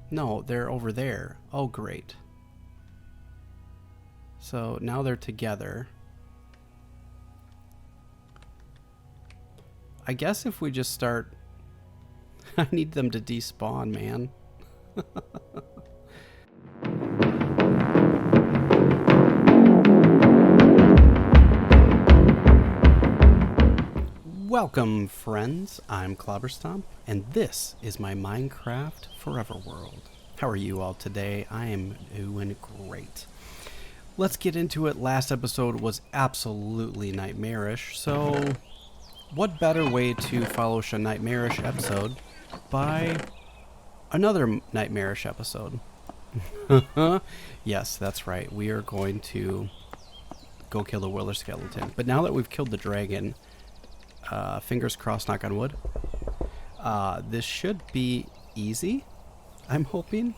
No, they're over there. Oh, great. So now they're together. I guess if we just start... I need them to despawn, man. Welcome, friends. I'm Clobberstomp, and this is my Minecraft Forever world. How are you all today? I am doing great. Let's get into it. Last episode was absolutely nightmarish, so what better way to follow a nightmarish episode by another nightmarish episode? Yes, that's right. We are going to go kill the Willer Skeleton. But now that we've killed the dragon, fingers crossed, knock on wood, this should be easy, I'm hoping.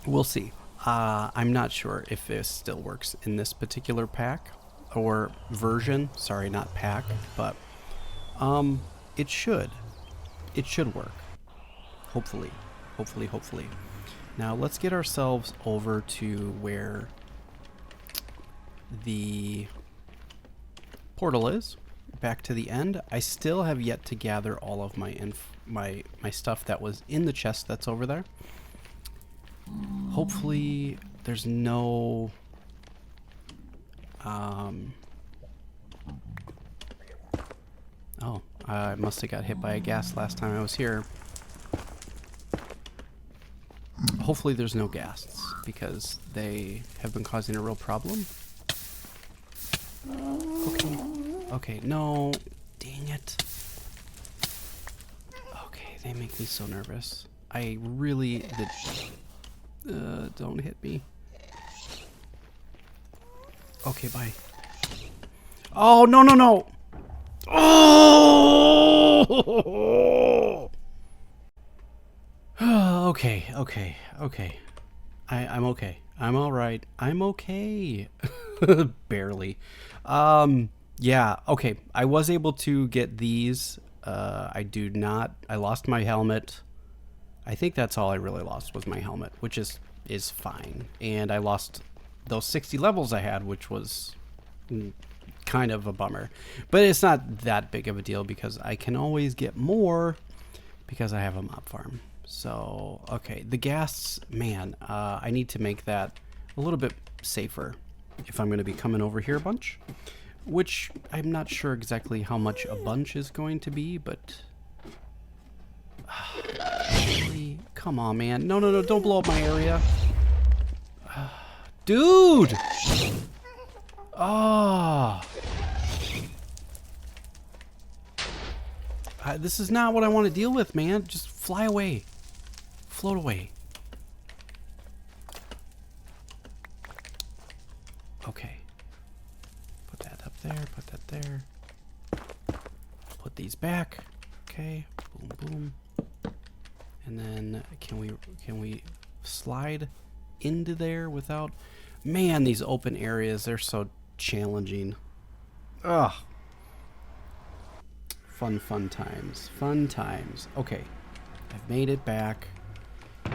We'll see. I'm not sure if this still works in this particular pack or version. Sorry, not pack, but it should work. Hopefully. Now let's get ourselves over to where the portal is, back to the end. I still have yet to gather all of my my stuff that was in the chest that's over there. Hopefully there's no oh, I must have got hit by a ghast last time I was here. Hopefully there's no ghasts, because they have been causing a real problem. Okay, no. Dang it. Okay, they make me so nervous. I really did. Don't hit me. Okay, bye. Oh, no, no, no! Oh! Okay. I'm okay. I'm alright. I'm okay. Barely. Yeah, okay. I was able to get these. I lost my helmet. I think that's all I really lost was my helmet, which is fine. And I lost those 60 levels I had, which was kind of a bummer. But it's not that big of a deal because I can always get more because I have a mob farm. So, okay. The ghasts, man, I need to make that a little bit safer if I'm going to be coming over here a bunch. Which I'm not sure exactly how much a bunch is going to be, but... Really? Come on, man. No, don't blow up my area. Dude! Oh. This is not what I want to deal with, man. Just fly away. Float away. Okay. Put that up there. Put that there. Put these back. Okay. Boom, boom. And then can we slide into there without... Man, these open areas, they're so challenging. Ugh. Fun times. Fun times. Okay. I've made it back.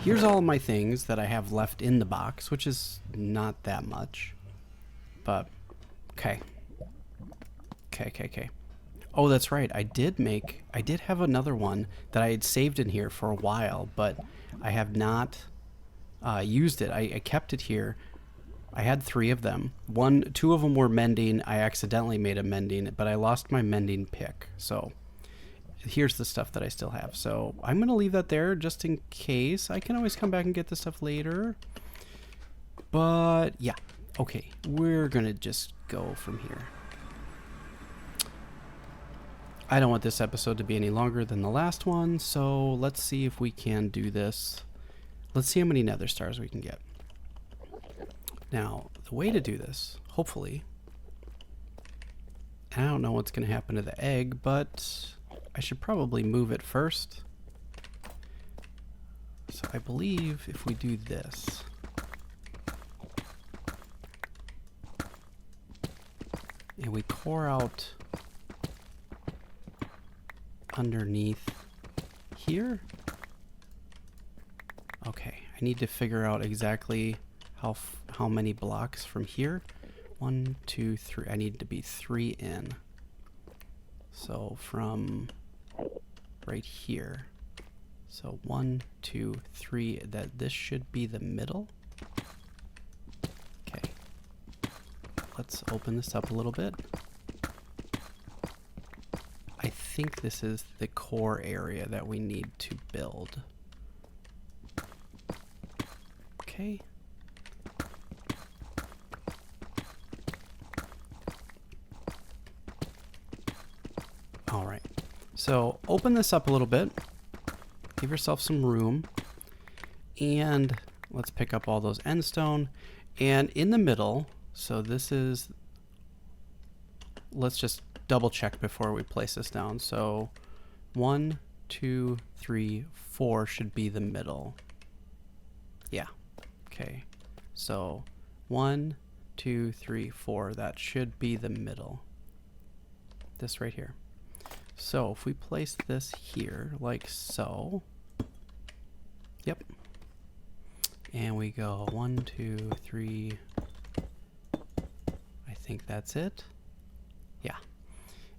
Here's all of my things that I have left in the box, which is not that much. But, okay. Okay. Oh, that's right. I did have another one that I had saved in here for a while, but I have not used it. I kept it here. I had 3 of them. 2 of them were mending. I accidentally made a mending, but I lost my mending pick. So here's the stuff that I still have. So I'm going to leave that there just in case. I can always come back and get the stuff later. But yeah. Okay. We're going to just go from here. I don't want this episode to be any longer than the last one, so let's see if we can do this. Let's see how many Nether Stars we can get. Now, the way to do this, hopefully, I don't know what's going to happen to the egg, but I should probably move it first. So I believe if we do this, and we pour out underneath here, Okay, I need to figure out exactly how many blocks from here. 1, 2, 3. I need to be 3 in. So from right here. So 1, 2, 3. This should be the middle. Okay. Let's open this up a little bit. I think this is the core area that we need to build. Okay. All right. So open this up a little bit. Give yourself some room. And let's pick up all those endstone. And in the middle, so this is, let's just double check before we place this down. So 1, 2, 3, 4 should be the middle. Yeah. Okay. So 1, 2, 3, 4. That should be the middle. This right here. So if we place this here like so. Yep. And we go 1, 2, 3. I think that's it. Yeah.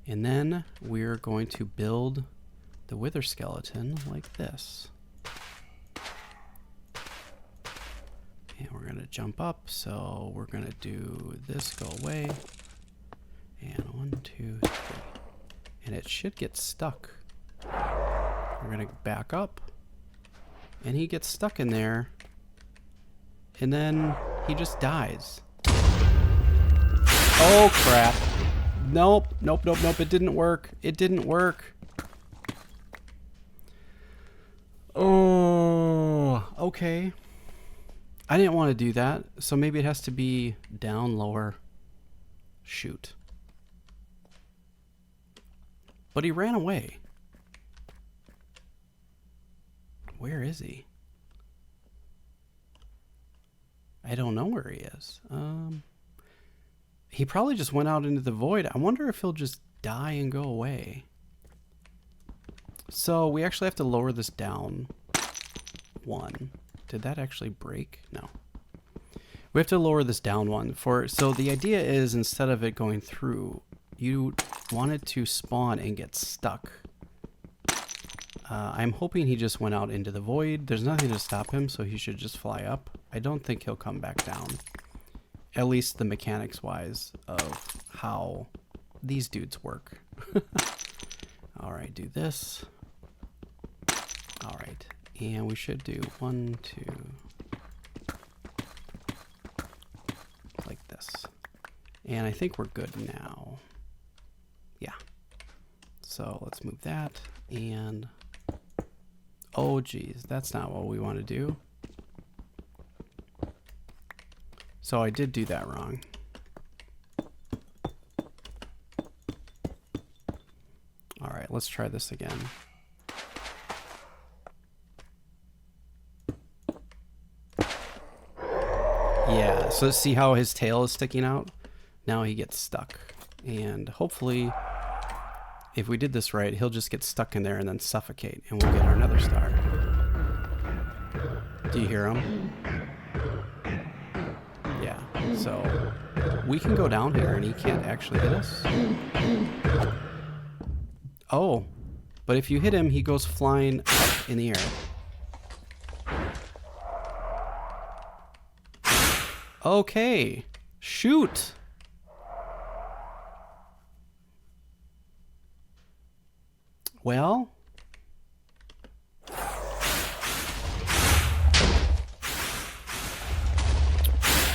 And then we're going to build the wither skeleton like this. And we're going to jump up. So we're going to do this, go away. And 1, 2, 3. And it should get stuck. We're going to back up. And he gets stuck in there. And then he just dies. Oh, crap. Nope, nope, nope, nope. It didn't work. It didn't work. Oh, okay. I didn't want to do that. So maybe it has to be down, lower. Shoot. But he ran away. Where is he? I don't know where he is. He probably just went out into the void. I wonder if he'll just die and go away. So we actually have to lower this down 1. Did that actually break? No. We have to lower this down 1 so the idea is instead of it going through, you want it to spawn and get stuck. I'm hoping he just went out into the void. There's nothing to stop him, so he should just fly up. I don't think he'll come back down. At least the mechanics wise of how these dudes work. Alright, do this. Alright, and we should do 1, 2. Like this. And I think we're good now. Yeah. So let's move that and... Oh geez, that's not what we want to do. So I did do that wrong. Alright, let's try this again. Yeah, so see how his tail is sticking out? Now he gets stuck. And hopefully, if we did this right, he'll just get stuck in there and then suffocate, and we'll get our Nether Star. Do you hear him? Yeah, so we can go down here and he can't actually hit us. Oh, but if you hit him, he goes flying up in the air. Okay, shoot! Well,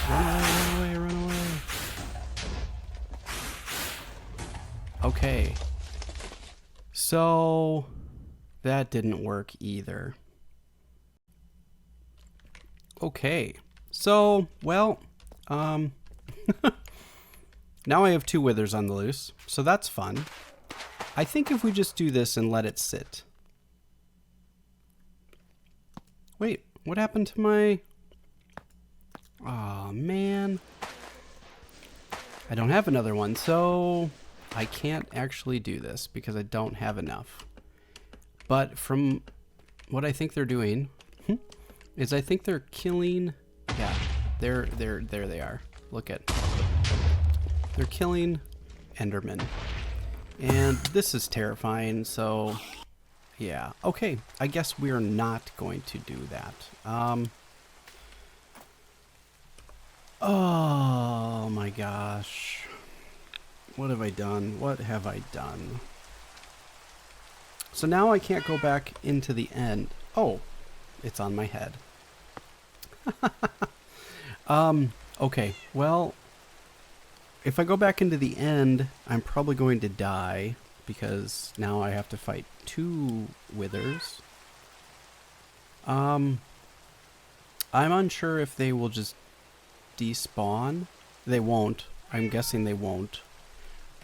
run away, run away. Okay. So that didn't work either. Okay. So, well, now I have 2 withers on the loose, so that's fun. I think if we just do this and let it sit. Wait, what happened to my... Aw, man. I don't have another one, so I can't actually do this because I don't have enough. But from what I think they're doing is I think they're killing. Yeah, there they are. Look at. They're killing Endermen, and this is terrifying. So, yeah. Okay, I guess we're not going to do that. Oh my gosh. What have I done? What have I done? So now I can't go back into the end. Oh, it's on my head. Okay. Well, if I go back into the end, I'm probably going to die because now I have to fight 2 withers. I'm unsure if they will just despawn. They won't. I'm guessing they won't.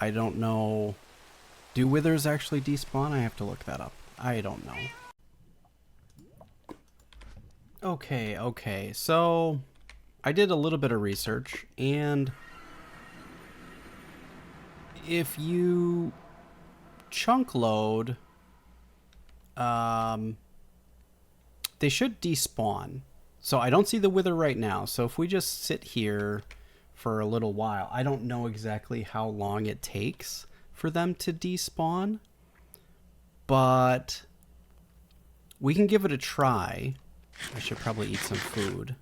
I don't know. Do withers actually despawn? I have to look that up. I don't know. Okay. So I did a little bit of research, and if you chunk load, they should despawn. So I don't see the wither right now. So if we just sit here for a little while, I don't know exactly how long it takes for them to despawn, but we can give it a try. I should probably eat some food.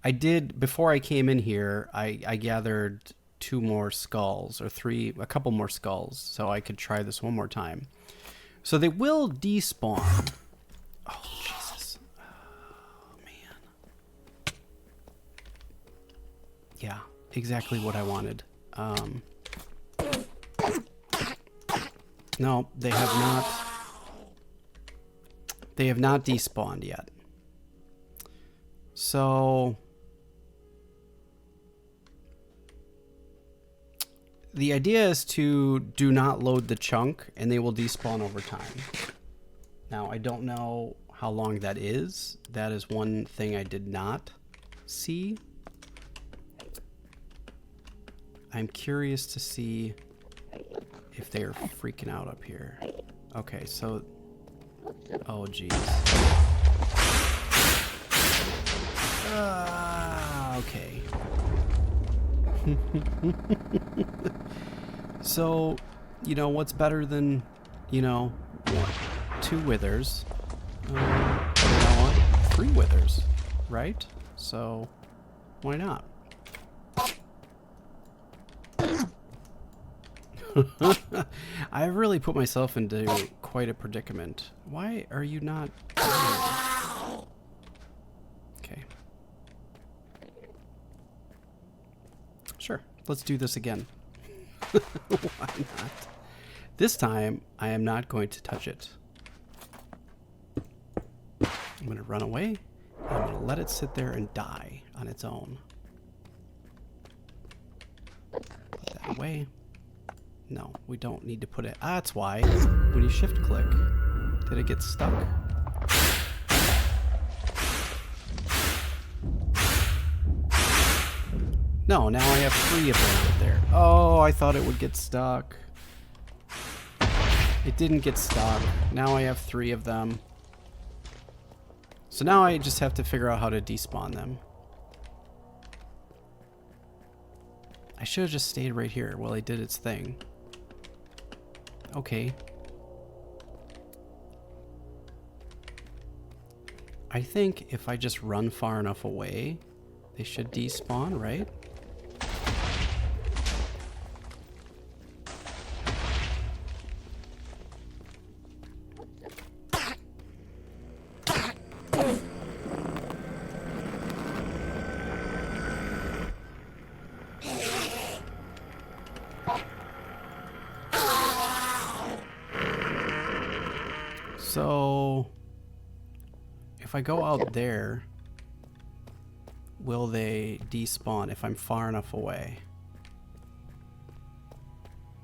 I did, before I came in here, I gathered 2 more skulls, or 3, a couple more skulls, so I could try this one more time. So they will despawn. Oh, Jesus. Oh, man. Yeah, exactly what I wanted. No, they have not. They have not despawned yet. So the idea is to do not load the chunk, and they will despawn over time. Now, I don't know how long that is. That is one thing I did not see. I'm curious to see if they're freaking out up here. Okay, so... Oh, jeez. Okay. So, you know, what's better than, you know, 2 withers? You know what? 3 withers, right? So, why not? I really put myself into quite a predicament. Why are you not... Okay. Sure, let's do this again. Why not? This time, I am not going to touch it. I'm going to run away. And I'm going to let it sit there and die on its own. Put that away. No, we don't need to put it... Ah, that's why. When you shift click, did it get stuck? No, now I have 3 of them out there. Oh, I thought it would get stuck. It didn't get stuck. Now I have 3 of them. So now I just have to figure out how to despawn them. I should have just stayed right here while it did its thing. Okay. I think if I just run far enough away, they should despawn, right? So, if I go out there, will they despawn if I'm far enough away?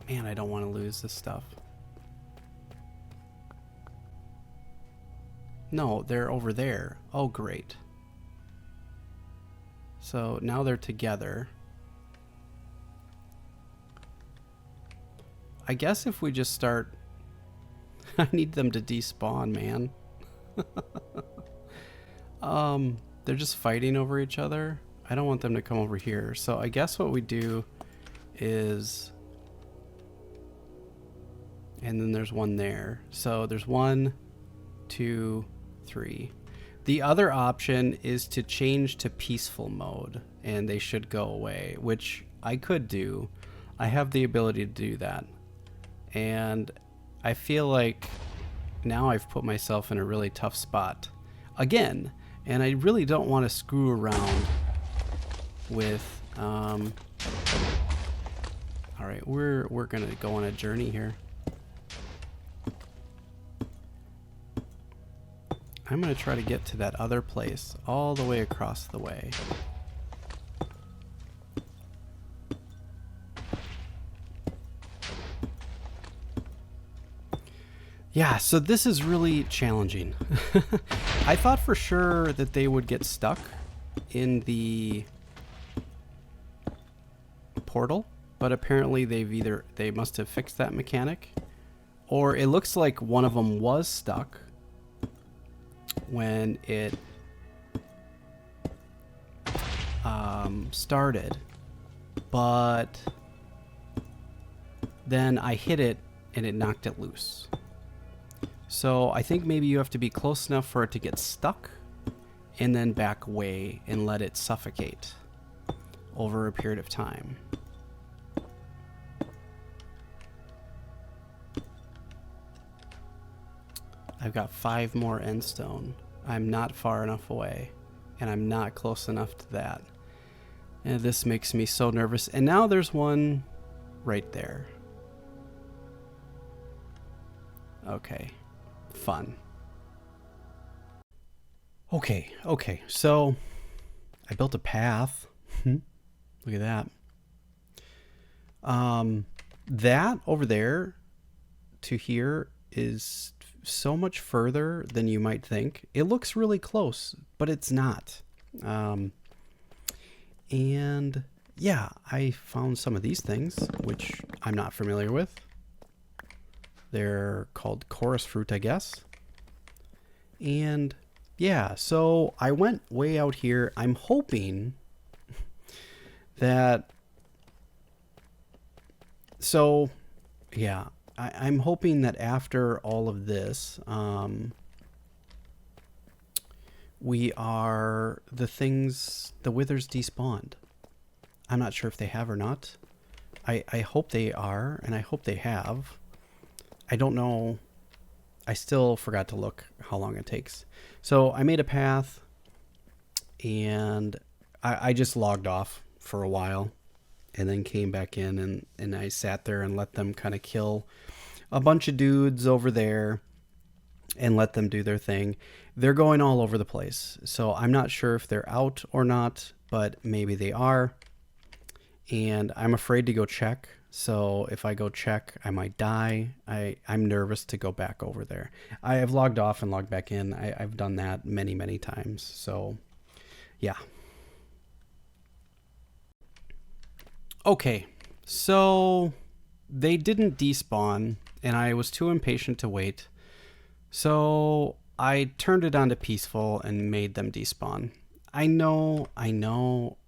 Man, I don't want to lose this stuff. No, they're over there. Oh, great. So now they're together. I guess if we just start... I need them to despawn, man. They're just fighting over each other. I don't want them to come over here. So I guess what we do is... And then there's one there. So there's 1, 2, 3. The other option is to change to peaceful mode, and they should go away, which I could do. I have the ability to do that. And I feel like now I've put myself in a really tough spot again, and I really don't want to screw around with all right, we're gonna go on a journey here. I'm gonna try to get to that other place all the way across the way. Yeah, so this is really challenging. I thought for sure that they would get stuck in the portal, but apparently they must have fixed that mechanic, or it looks like one of them was stuck when it started, but then I hit it and it knocked it loose. So I think maybe you have to be close enough for it to get stuck and then back away and let it suffocate over a period of time. I've got 5 more endstone. I'm not far enough away, and I'm not close enough to that. And this makes me so nervous. And now there's one right there. Okay. Fun. Okay, so I built a path. Look at that. That over there to here is so much further than you might think. It looks really close, but it's not. And yeah, I found some of these things, which I'm not familiar with. They're called chorus fruit, I guess. And yeah, so I went way out here. I'm hoping that... So, yeah, I'm hoping that after all of this, the withers despawned. I'm not sure if they have or not. I hope they are, and I hope they have. I don't know. I still forgot to look how long it takes. So I made a path, and I just logged off for a while and then came back in, and I sat there and let them kind of kill a bunch of dudes over there and let them do their thing. They're going all over the place. So I'm not sure if they're out or not, but maybe they are. And I'm afraid to go check. So if I go check, I might die. I'm nervous to go back over there. I have logged off and logged back in. I've done that many, many times. So, yeah. Okay, so they didn't despawn, and I was too impatient to wait. So I turned it on to peaceful and made them despawn. I know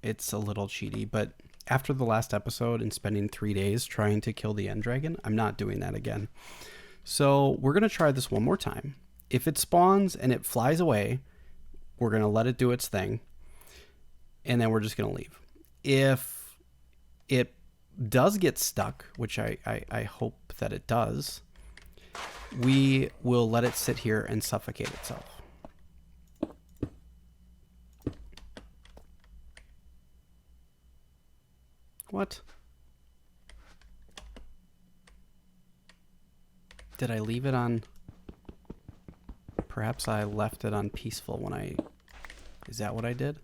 it's a little cheaty, but after the last episode and spending 3 days trying to kill the end dragon, I'm not doing that again. So we're going to try this one more time. If it spawns and it flies away, we're going to let it do its thing, and then we're just going to leave. If it does get stuck, which I hope that it does, we will let it sit here and suffocate itself. What? Did I leave it on? Perhaps I left it on peaceful when I... Is that what I did?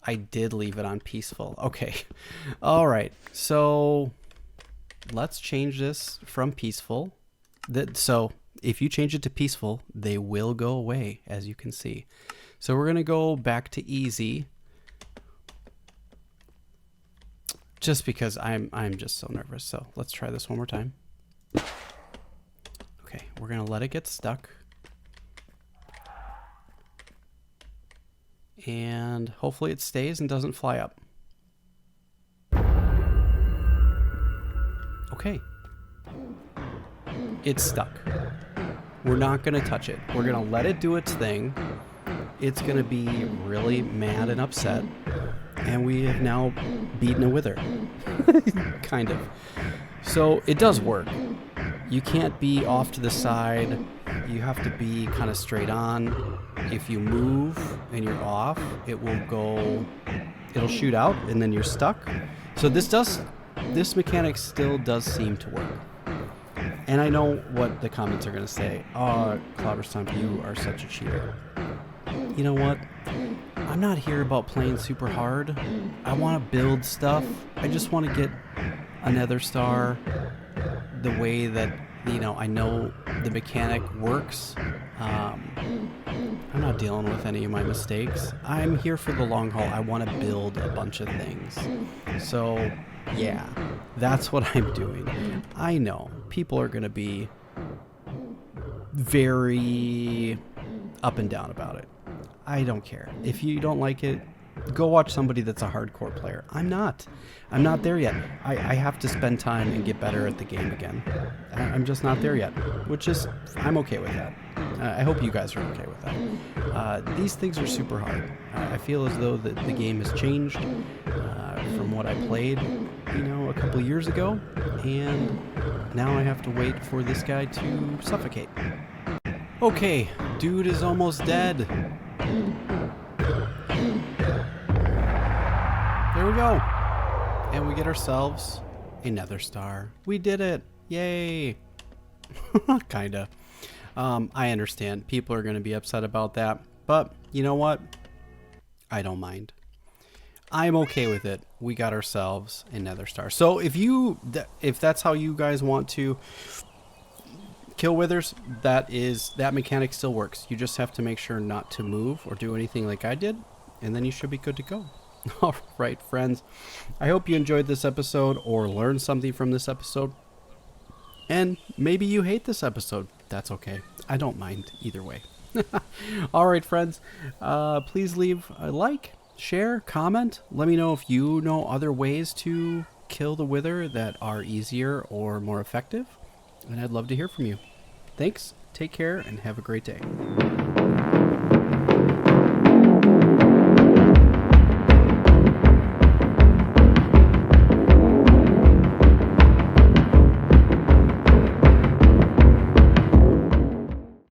I did leave it on peaceful. Okay. All right. So let's change this from peaceful. So if you change it to peaceful, they will go away, as you can see. So we're going to go back to easy. Just because I'm just so nervous. So let's try this one more time. Okay, we're gonna let it get stuck. and hopefully it stays and doesn't fly up. Okay. It's stuck. We're not going to touch it. We're going to let it do its thing. It's going to be really mad and upset. And we have now beaten a wither. Kind of. So it does work. You can't be off to the side. You have to be kind of straight on. If you move and you're off, it'll shoot out and then you're stuck. So this mechanic still does seem to work. And I know what the comments are going to say. Oh, Clobberstomp, you are such a cheater. You know what? I'm not here about playing super hard. I want to build stuff. I just want to get a Nether Star the way that, I know the mechanic works. I'm not dealing with any of my mistakes. I'm here for the long haul. I want to build a bunch of things. So, yeah, that's what I'm doing. I know people are going to be very up and down about it. I don't care. If you don't like it, go watch somebody that's a hardcore player. I'm not there yet. I have to spend time and get better at the game again. I'm just not there yet, which is, I'm okay with that. I hope you guys are okay with that. These things are super hard. I feel as though the game has changed from what I played, a couple years ago, and now I have to wait for this guy to suffocate. Okay, dude is almost dead. There we go. And we get ourselves a Nether Star. We did it. Yay. Kinda. I understand. People are going to be upset about that. But you know what? I don't mind. I'm okay with it. We got ourselves a Nether Star. So if that's how you guys want to kill withers, that mechanic still works. You just have to make sure not to move or do anything like I did, and then you should be good to go. All right, friends. I hope you enjoyed this episode or learned something from this episode. And maybe you hate this episode. That's okay. I don't mind either way. All right, friends. Please leave a like, share, comment. Let me know if you know other ways to kill the wither that are easier or more effective. And I'd love to hear from you. Thanks. Take care and have a great day.